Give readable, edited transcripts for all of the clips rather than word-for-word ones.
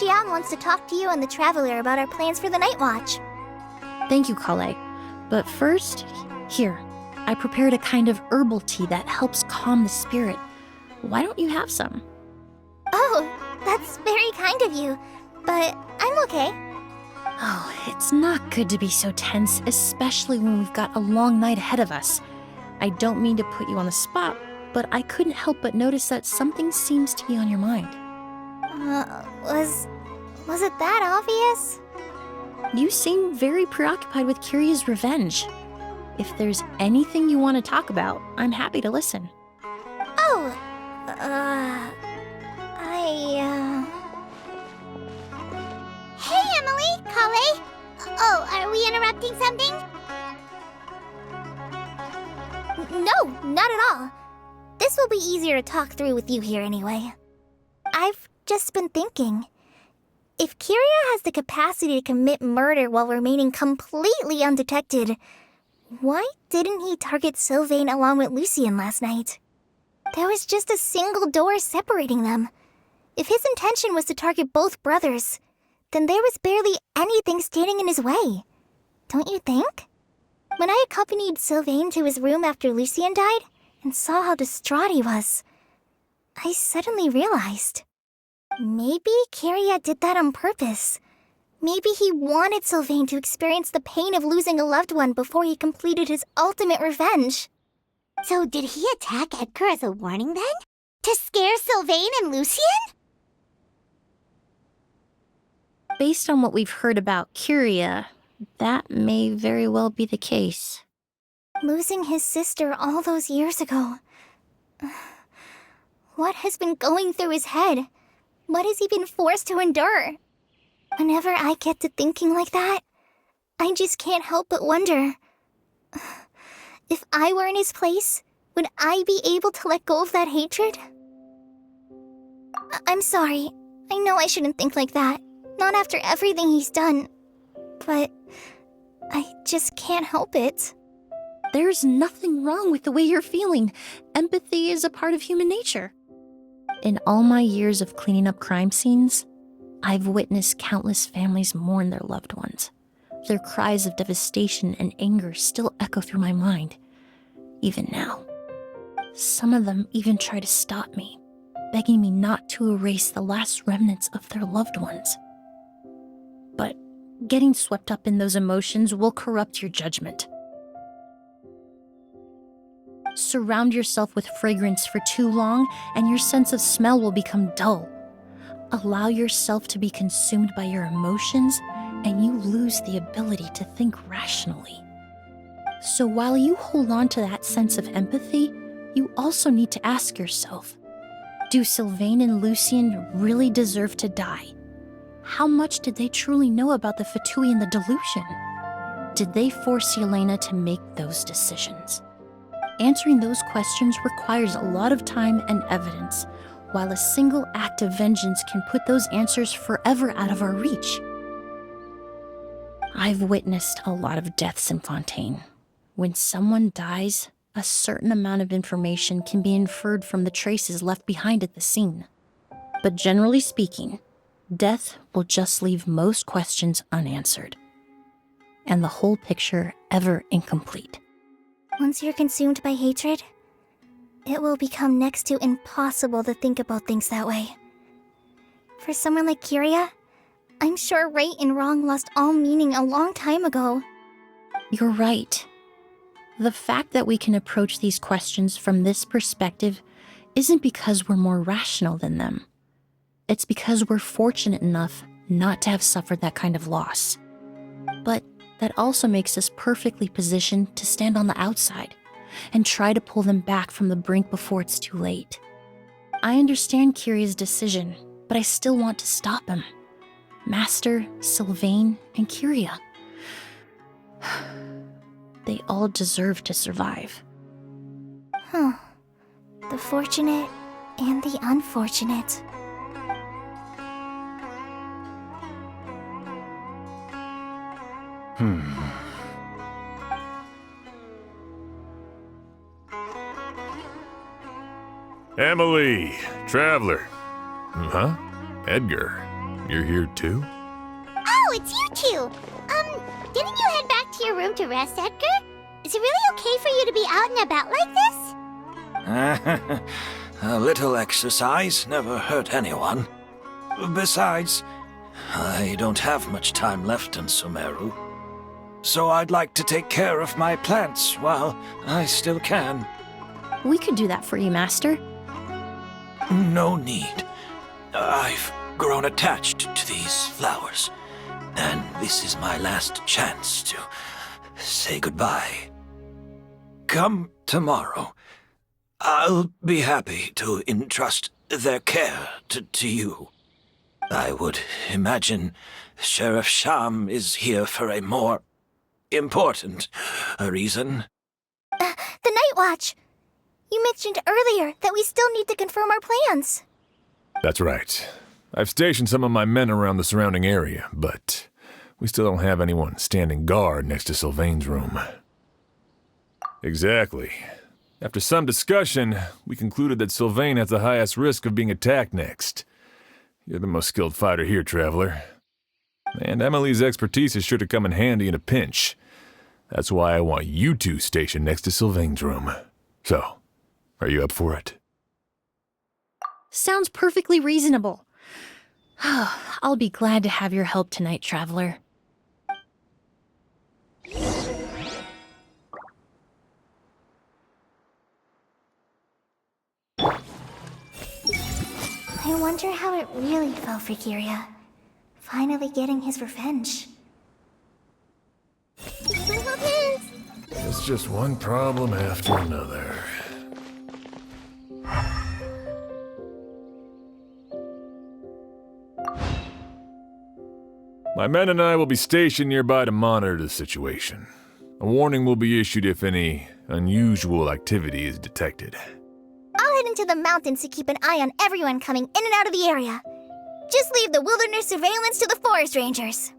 Xian wants to talk to you and the Traveler about our plans for the Night Watch. Thank you, Kale. But first, here, I prepared a kind of herbal tea that helps calm the spirit. Why don't you have some? Oh, that's very kind of you, but I'm okay. Oh, it's not good to be so tense, especially when we've got a long night ahead of us. I don't mean to put you on the spot, but I couldn't help but notice that something seems to be on your mind. Was it that obvious? You seem very preoccupied with Kiria's revenge. If there's anything you want to talk about, I'm happy to listen. Oh, Hey, Emily, Kale. Oh, are we interrupting something? No, not at all. This will be easier to talk through with you here anyway. I've just been thinking. If Kiria has the capacity to commit murder while remaining completely undetected, why didn't he target Sylvain along with Lucien last night? There was just a single door separating them. If his intention was to target both brothers, then there was barely anything standing in his way. Don't you think? When I accompanied Sylvain to his room after Lucien died and saw how distraught he was, I suddenly realized. Maybe Kiria did that on purpose. Maybe he wanted Sylvain to experience the pain of losing a loved one before he completed his ultimate revenge. So did he attack Edgar as a warning then? To scare Sylvain and Lucien? Based on what we've heard about Kiria, that may very well be the case. Losing his sister all those years ago. What has been going through his head? What has he been forced to endure? Whenever I get to thinking like that, I just can't help but wonder. If I were in his place, would I be able to let go of that hatred? I'm sorry. I know I shouldn't think like that. Not after everything he's done. But I just can't help it. There's nothing wrong with the way you're feeling. Empathy is a part of human nature. In all my years of cleaning up crime scenes, I've witnessed countless families mourn their loved ones. Their cries of devastation and anger still echo through my mind, even now. Some of them even try to stop me, begging me not to erase the last remnants of their loved ones. But getting swept up in those emotions will corrupt your judgment. Surround yourself with fragrance for too long, and your sense of smell will become dull. Allow yourself to be consumed by your emotions, and you lose the ability to think rationally. So while you hold on to that sense of empathy, you also need to ask yourself, do Sylvain and Lucien really deserve to die? How much did they truly know about the Fatui and the delusion? Did they force Yelena to make those decisions? Answering those questions requires a lot of time and evidence, while a single act of vengeance can put those answers forever out of our reach. I've witnessed a lot of deaths in Fontaine. When someone dies, a certain amount of information can be inferred from the traces left behind at the scene. But generally speaking, death will just leave most questions unanswered, and the whole picture ever incomplete. Once you're consumed by hatred, it will become next to impossible to think about things that way. For someone like Kiria, I'm sure right and wrong lost all meaning a long time ago. You're right. The fact that we can approach these questions from this perspective isn't because we're more rational than them. It's because we're fortunate enough not to have suffered that kind of loss. But that also makes us perfectly positioned to stand on the outside and try to pull them back from the brink before it's too late. I understand Kiria's decision, but I still want to stop him. Master, Sylvain, and Kiria. They all deserve to survive. The fortunate and the unfortunate. Emily, Traveler. Huh? Edgar. you're here too? Oh, it's you two. Didn't you head back to your room to rest, Edgar? Is it really okay for you to be out and about like this? A little exercise never hurt anyone. Besides, I don't have much time left in Sumeru. So I'd like to take care of my plants while I still can. We could do that for you, Master. No need. I've grown attached to these flowers, and this is my last chance to say goodbye. Come tomorrow. I'll be happy to entrust their care to you. I would imagine Sheriff Sham is here for a more important reason. The Night Watch! You mentioned earlier that we still need to confirm our plans. That's right. I've stationed some of my men around the surrounding area, but we still don't have anyone standing guard next to Sylvain's room. Exactly. After some discussion, we concluded that Sylvain has the highest risk of being attacked next. You're the most skilled fighter here, Traveler. And Emily's expertise is sure to come in handy in a pinch. That's why I want you two stationed next to Sylvain's room. So, are you up for it? Sounds perfectly reasonable. I'll be glad to have your help tonight, Traveler. I wonder how it really felt for Kiria. Finally getting his revenge. It's just one problem after another. My men and I will be stationed nearby to monitor the situation. A warning will be issued if any unusual activity is detected. I'll head into the mountains to keep an eye on everyone coming in and out of the area. Just leave the wilderness surveillance to the forest rangers.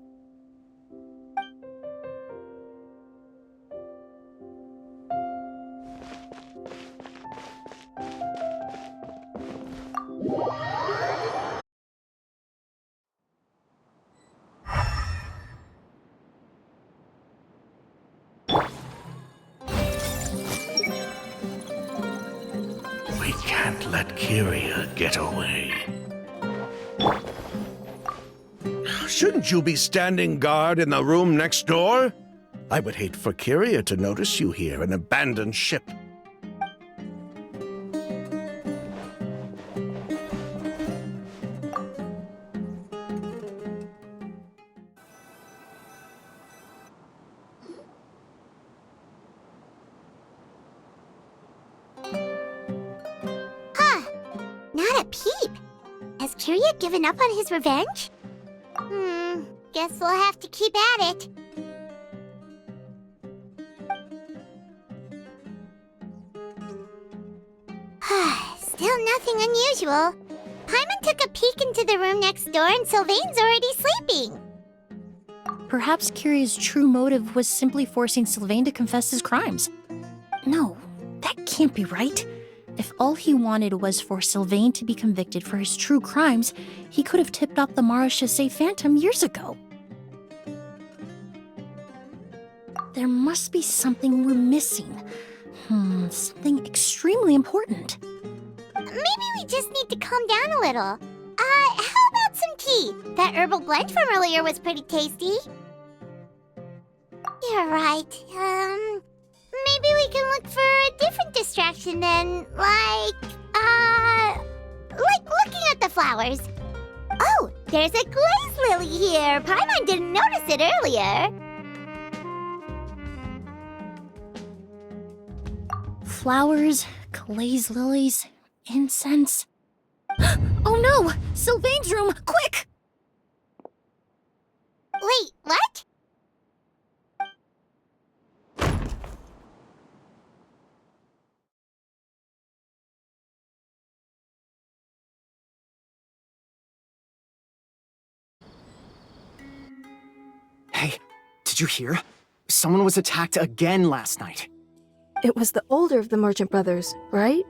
We can't let Kiria get away. Shouldn't you be standing guard in the room next door? I would hate for Kiria to notice you here, an abandoned ship. Not a peep. Has Kiria given up on his revenge? Guess we'll have to keep at it. Still nothing unusual. Paimon took a peek into the room next door and Sylvain's already sleeping. Perhaps Kiria's true motive was simply forcing Sylvain to confess his crimes. No, that can't be right. If all he wanted was for Sylvain to be convicted for his true crimes, he could have tipped off the Marechaussee Phantom years ago. There must be something we're missing. Something extremely important. Maybe we just need to calm down a little. How about some tea? That herbal blend from earlier was pretty tasty. You're right. Maybe we can look for a different distraction then, like looking at the flowers. Oh, there's a glaze lily here. Paimon didn't notice it earlier. Flowers, glaze lilies, incense. Oh no! Sylvain's room! Quick! Wait, what? Hey, did you hear? Someone was attacked again last night. It was the older of the Merchant brothers, right?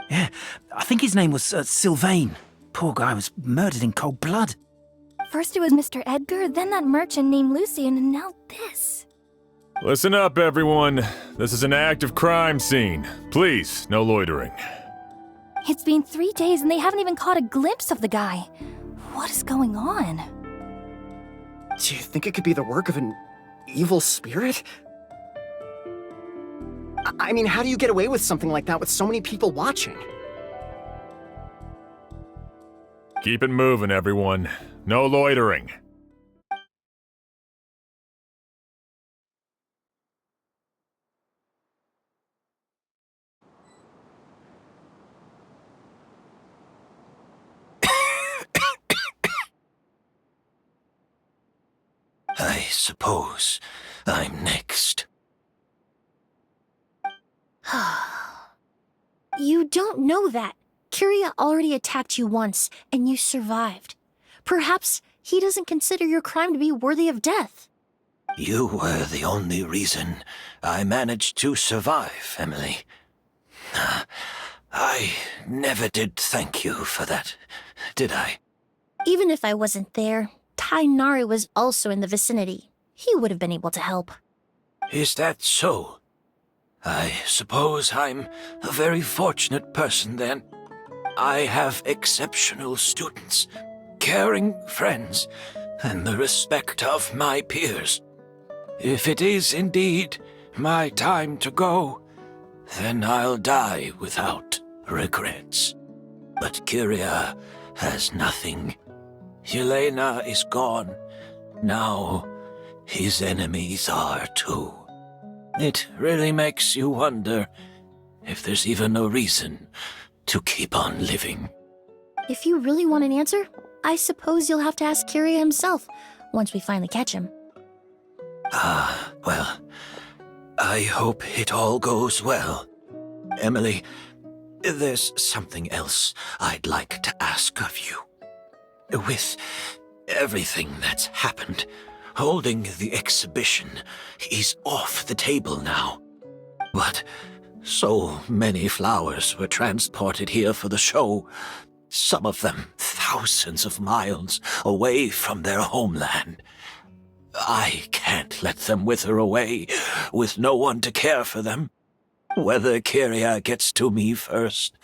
Yeah, I think his name was Sylvain. Poor guy was murdered in cold blood. First it was Mr. Edgar, then that merchant named Lucian, and now this. Listen up, everyone. This is an active crime scene. Please, no loitering. It's been 3 days and they haven't even caught a glimpse of the guy. What is going on? Do you think it could be the work of an evil spirit? I mean, how do you get away with something like that with so many people watching? Keep it moving, everyone. No loitering. I suppose I'm next. You don't know that. Kyria already attacked you once, and you survived. Perhaps he doesn't consider your crime to be worthy of death. You were the only reason I managed to survive, Emily. I never did thank you for that, did I? Even if I wasn't there, Tainari was also in the vicinity. He would have been able to help. Is that so? I suppose I'm a very fortunate person then. I have exceptional students, caring friends, and the respect of my peers. If it is indeed my time to go, then I'll die without regrets. But Kyria has nothing. Yelena is gone. Now his enemies are too. It really makes you wonder if there's even a reason to keep on living. If you really want an answer, I suppose you'll have to ask Kyria himself once we finally catch him. Well, I hope it all goes well. Emily, there's something else I'd like to ask of you. With everything that's happened, holding the exhibition is off the table now. But so many flowers were transported here for the show, some of them thousands of miles away from their homeland. I can't let them wither away with no one to care for them. Whether Kyria gets to me first,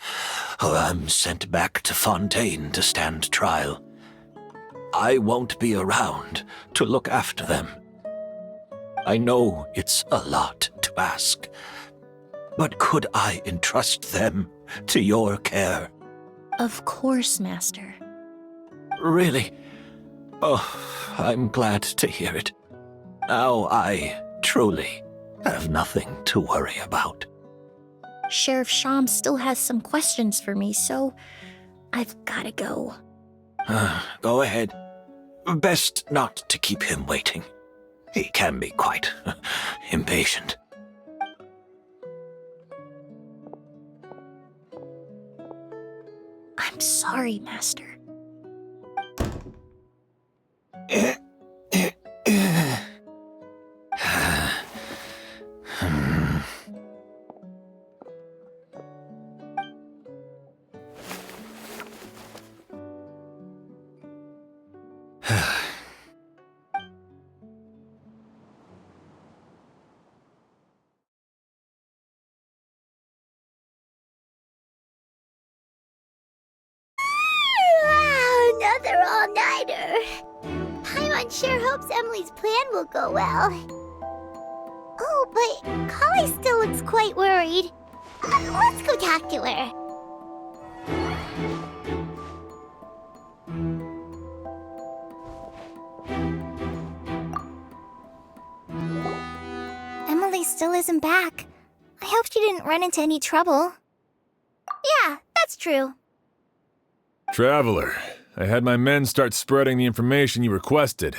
or I'm sent back to Fontaine to stand trial, I won't be around to look after them. I know it's a lot to ask, but could I entrust them to your care? Of course, Master. Really? Oh, I'm glad to hear it. Now I truly have nothing to worry about. Sheriff Sham still has some questions for me, so I've gotta go. Go ahead. Best not to keep him waiting. He can be quite impatient. I'm sorry, Master. Another all-nighter. Paimon sure hopes Emily's plan will go well. Oh, but Kali still looks quite worried. Let's go talk to her. Emily still isn't back. I hope she didn't run into any trouble. Yeah, that's true. Traveler, I had my men start spreading the information you requested.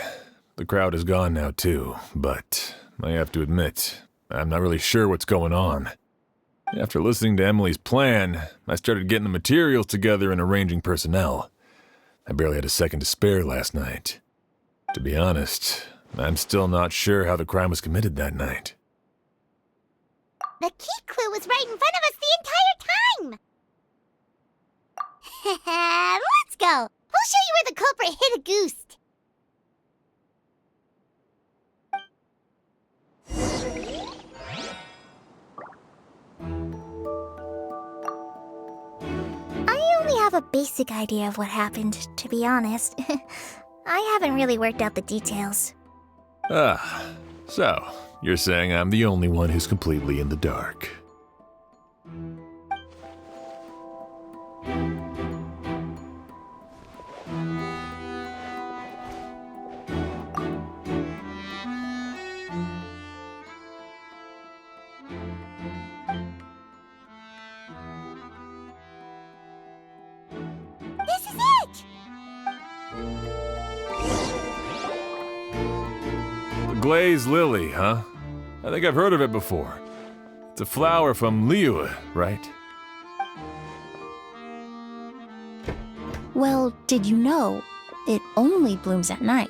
The crowd is gone now too, but I have to admit, I'm not really sure what's going on. After listening to Emily's plan, I started getting the materials together and arranging personnel. I barely had a second to spare last night. To be honest, I'm still not sure how the crime was committed that night. The key clue was right in front of us the entire time! Let's go! We'll show you where the culprit hid a goose. a basic idea of what happened, to be honest. I haven't really worked out the details. Ah, so you're saying I'm the only one who's completely in the dark. This is it! The Glazed Lily, huh? I think I've heard of it before. It's a flower from Liyue, right? Well, did you know it only blooms at night?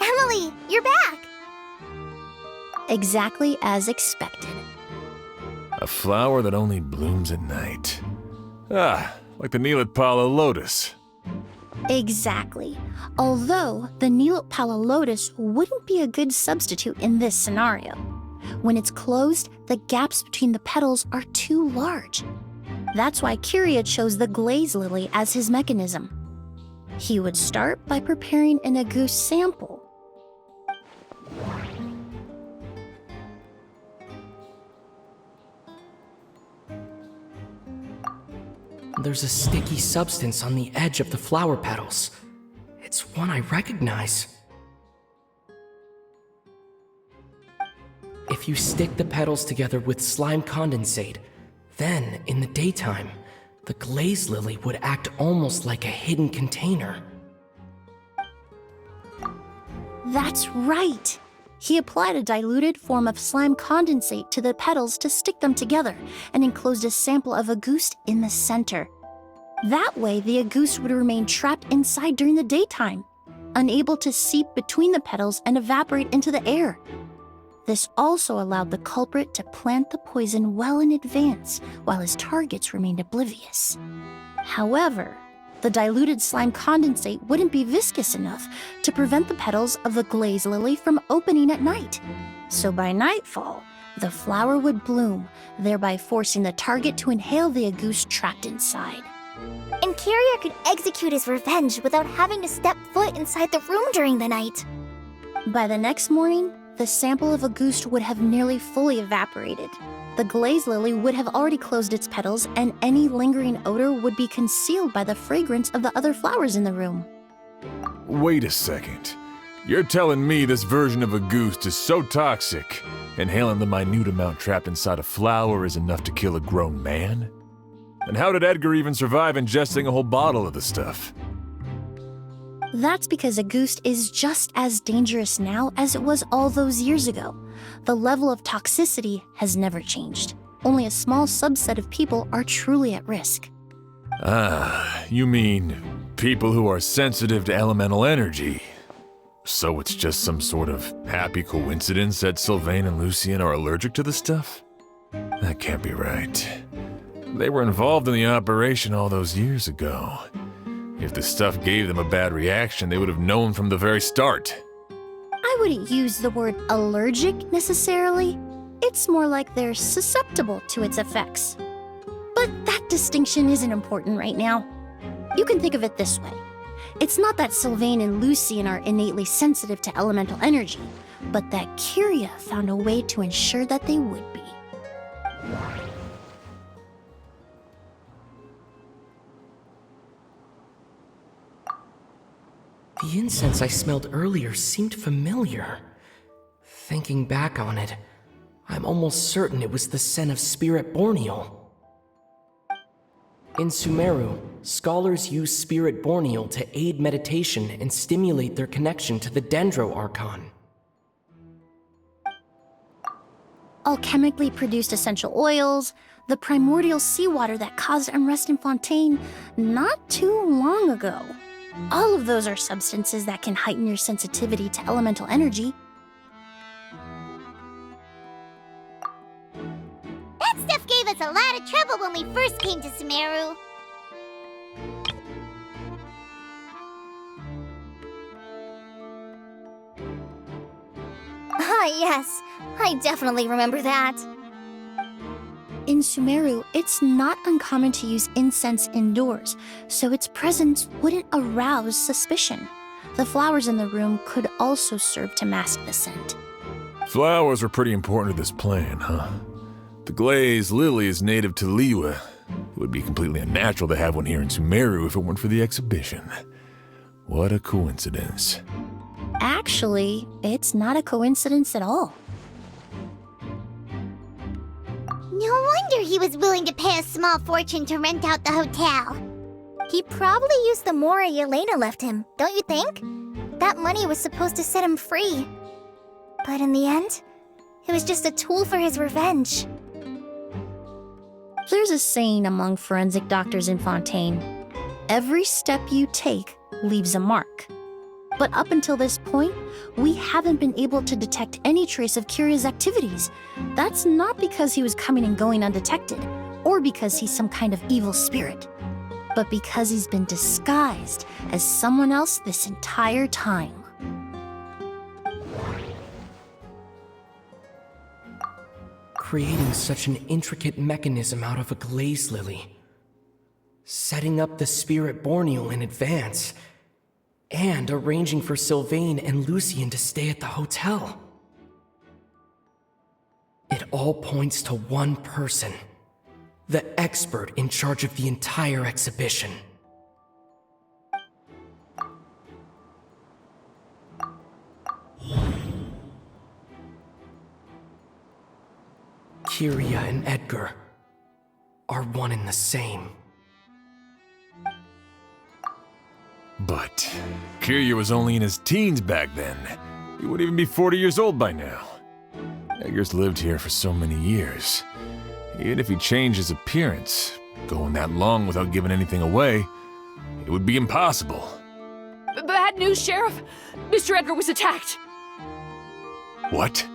Emily, you're back! Exactly as expected. A flower that only blooms at night. Ah, like the Neelitpala lotus. Exactly. Although the Neelitpala lotus wouldn't be a good substitute in this scenario. When it's closed, the gaps between the petals are too large. That's why Kiria chose the Glazed Lily as his mechanism. He would start by preparing an Agoost sample. There's a sticky substance on the edge of the flower petals. It's one I recognize. If you stick the petals together with slime condensate, then, in the daytime, the Glazed Lily would act almost like a hidden container. That's right! He applied a diluted form of slime condensate to the petals to stick them together and enclosed a sample of Agoost in the center. That way, the Agoost would remain trapped inside during the daytime, unable to seep between the petals and evaporate into the air. This also allowed the culprit to plant the poison well in advance while his targets remained oblivious. However, the diluted slime condensate wouldn't be viscous enough to prevent the petals of the Glazed Lily from opening at night. So by nightfall, the flower would bloom, thereby forcing the target to inhale the Agoost trapped inside. And Kiria could execute his revenge without having to step foot inside the room during the night. By the next morning, the sample of Agoost would have nearly fully evaporated. The Glazed Lily would have already closed its petals, and any lingering odor would be concealed by the fragrance of the other flowers in the room. Wait a second. You're telling me this version of Agoost is so toxic, inhaling the minute amount trapped inside a flower is enough to kill a grown man? And how did Edgar even survive ingesting a whole bottle of the stuff? That's because Agoost is just as dangerous now as it was all those years ago. The level of toxicity has never changed. Only a small subset of people are truly at risk. Ah, you mean people who are sensitive to elemental energy. So it's just some sort of happy coincidence that Sylvain and Lucien are allergic to the stuff? That can't be right. They were involved in the operation all those years ago. If the stuff gave them a bad reaction, they would have known from the very start. I wouldn't use the word allergic necessarily. It's more like they're susceptible to its effects. But that distinction isn't important right now. You can think of it this way. It's not that Sylvain and Lucien are innately sensitive to elemental energy, but that Kiria found a way to ensure that they would be. The incense I smelled earlier seemed familiar. Thinking back on it, I'm almost certain it was the scent of Spirit Borneal. In Sumeru, scholars use Spirit Borneal to aid meditation and stimulate their connection to the Dendro Archon. Alchemically produced essential oils, the primordial seawater that caused unrest in Fontaine not too long ago. All of those are substances that can heighten your sensitivity to elemental energy. That stuff gave us a lot of trouble when we first came to Sumeru. Ah, yes. I definitely remember that. In Sumeru, it's not uncommon to use incense indoors, so its presence wouldn't arouse suspicion. The flowers in the room could also serve to mask the scent. Flowers were pretty important to this plan, huh? The glazed lily is native to Liyue. It would be completely unnatural to have one here in Sumeru if it weren't for the exhibition. What a coincidence. Actually, it's not a coincidence at all. No wonder he was willing to pay a small fortune to rent out the hotel. He probably used the mora Yelena left him, don't you think? That money was supposed to set him free. But in the end, it was just a tool for his revenge. There's a saying among forensic doctors in Fontaine: every step you take leaves a mark. But up until this point, we haven't been able to detect any trace of Kiria's activities. That's not because he was coming and going undetected, or because he's some kind of evil spirit, but because he's been disguised as someone else this entire time. Creating such an intricate mechanism out of a glaze lily, setting up the spirit Borneal in advance, and arranging for Sylvain and Lucien to stay at the hotel. It all points to one person, the expert in charge of the entire exhibition. Kiria and Edgar are one and the same. But Kiria was only in his teens back then. He wouldn't even be 40 years old by now. Edgar's lived here for so many years. Even if he changed his appearance, going that long without giving anything away, it would be impossible. Bad news, Sheriff! Mr. Edgar was attacked! What?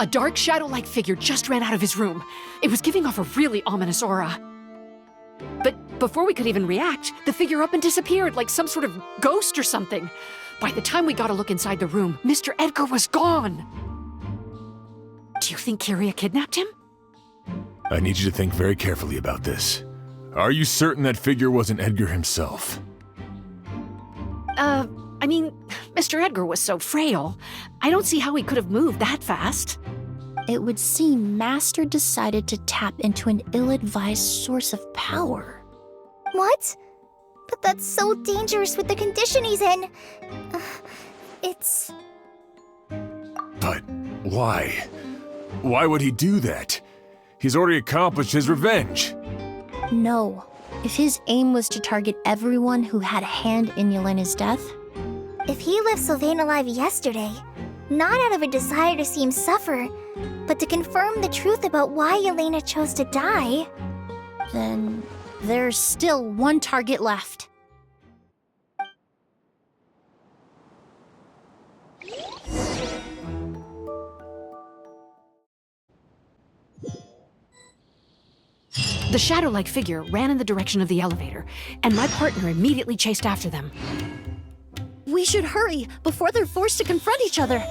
A dark shadow-like figure just ran out of his room. It was giving off a really ominous aura. But before we could even react, the figure up and disappeared like some sort of ghost or something. By the time we got a look inside the room, Mr. Edgar was gone. Do you think Kiria kidnapped him? I need you to think very carefully about this. Are you certain that figure wasn't Edgar himself? I mean, Mr. Edgar was so frail. I don't see how he could have moved that fast. It would seem Master decided to tap into an ill-advised source of power. What? But that's so dangerous with the condition he's in. It's... But why? Why would he do that? He's already accomplished his revenge. No. If his aim was to target everyone who had a hand in Yelena's death... If he left Sylvain alive yesterday, not out of a desire to see him suffer, but to confirm the truth about why Yelena chose to die... Then there's still one target left. The shadow-like figure ran in the direction of the elevator, and my partner immediately chased after them. We should hurry before they're forced to confront each other.